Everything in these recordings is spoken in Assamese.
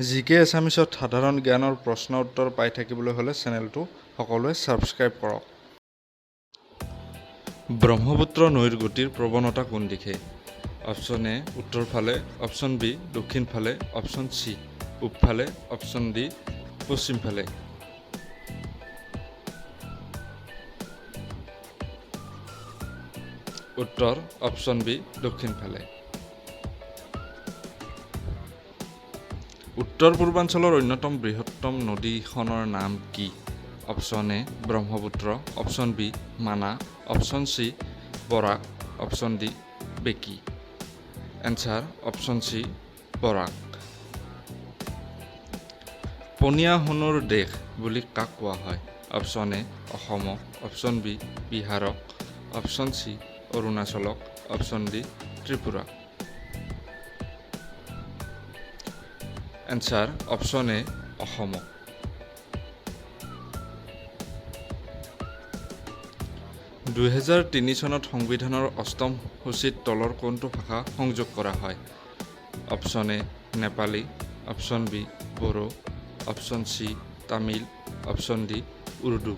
জিকে এছামিছত সাধাৰণ জ্ঞানৰ প্ৰশ্ন উত্তৰ পাই থাকিবলৈ হ'লে চেনেলটো সকলোৱে ছাবস্ক্ৰাইব কৰক। ব্ৰহ্মপুত্ৰ নৈৰ গতিৰ প্ৰৱণতা কোন দিশে? অপশ্যন এ উত্তৰ ফালে, অপশ্যন বি দক্ষিণ ফালে, অপশ্যন চি পূব ফালে, অপশ্যন ডি পশ্চিম ফালে। উত্তৰ অপশ্যন বি দক্ষিণ ফালে। উত্তৰ পূৰ্বাঞ্চলৰ অন্যতম বৃহত্তম নদীখনৰ নাম কি? Option A Brahmaputra, option B মানা, option C Barak, option D Beki. Answer option C Barak. পনীয়া সোণৰ দেশ বুলি কাক কোৱা হয়? অপশ্যন এ অসমক, অপশ্যন বি বিহাৰক, অপশ্যন চি অৰুণাচলক, option D Tripura. Answer option A অসমক। (2003) চনত সংবিধানৰ অষ্টম সূচীত তলৰ কোনটো ভাষা সংযোগ কৰা হয়? Option A Nepali, option B Bodo, option C Tamil, option D Urdu.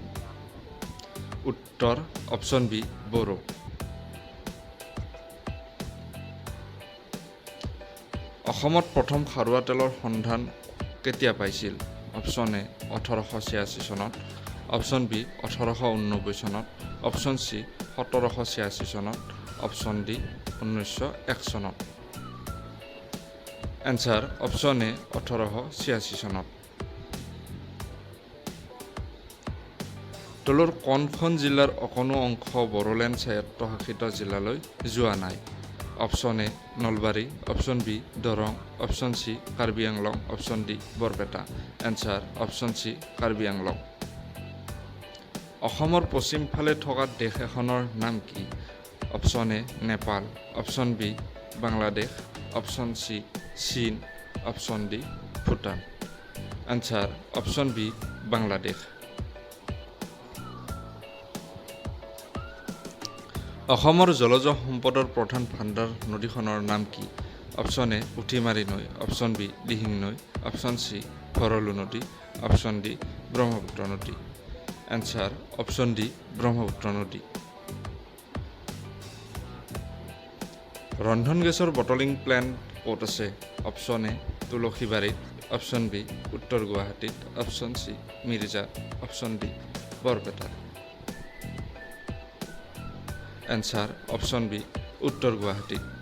উত্তৰ অপশ্যন বি বড়ো। অসমত প্ৰথম খাৰুৱা তেলৰ সন্ধান কেতিয়া পাইছিল? অপশ্যন এ 1886 চনত, অপশ্যন বি 1889 চনত, অপশ্যন চি 1786 চনত, অপশ্যন ডি 1901 চনত। এনচাৰ অপশ্যন এ 1886 চনত। তলৰ কোনখন জিলাৰ অকণো অংশ বড়োলেণ্ড স্বায়ত্তশাসিত জিলালৈ যোৱা নাই? Option A Nalbari, option B Darrang, option C Karbi Anglong, option D Barpeta. Answer option C Karbi Anglong. অসমৰ পশ্চিম ফালে থকা দেশ এখনৰ নাম কি? Option A Nepal, option B Bangladesh, option C চীন, option D Bhutan. Answer option B Bangladesh. অসমৰ জলজ সম্পদৰ প্ৰধান ভাণ্ডাৰ নদীখনৰ নাম কি? অপশ্যন এ পুঠিমাৰী নৈ, অপশ্যন বি দিহিং নৈ, অপশ্যন চি ভৰলু নদী, অপশ্যন ডি ব্ৰহ্মপুত্ৰ নদী। এনচাৰ অপশ্যন ডি ব্ৰহ্মপুত্ৰ নদী। ৰন্ধন গেছৰ বটলিং প্লেণ্ট ক'ত আছে? অপশ্যন এ তুলসীবাৰীত, অপশ্যন বি উত্তৰ গুৱাহাটীত, অপশ্যন চি মিৰ্জাত, অপশ্যন ডি বৰপেটাত। এনচাৰ অপশ্যন বি উত্তৰ গুৱাহাটীত।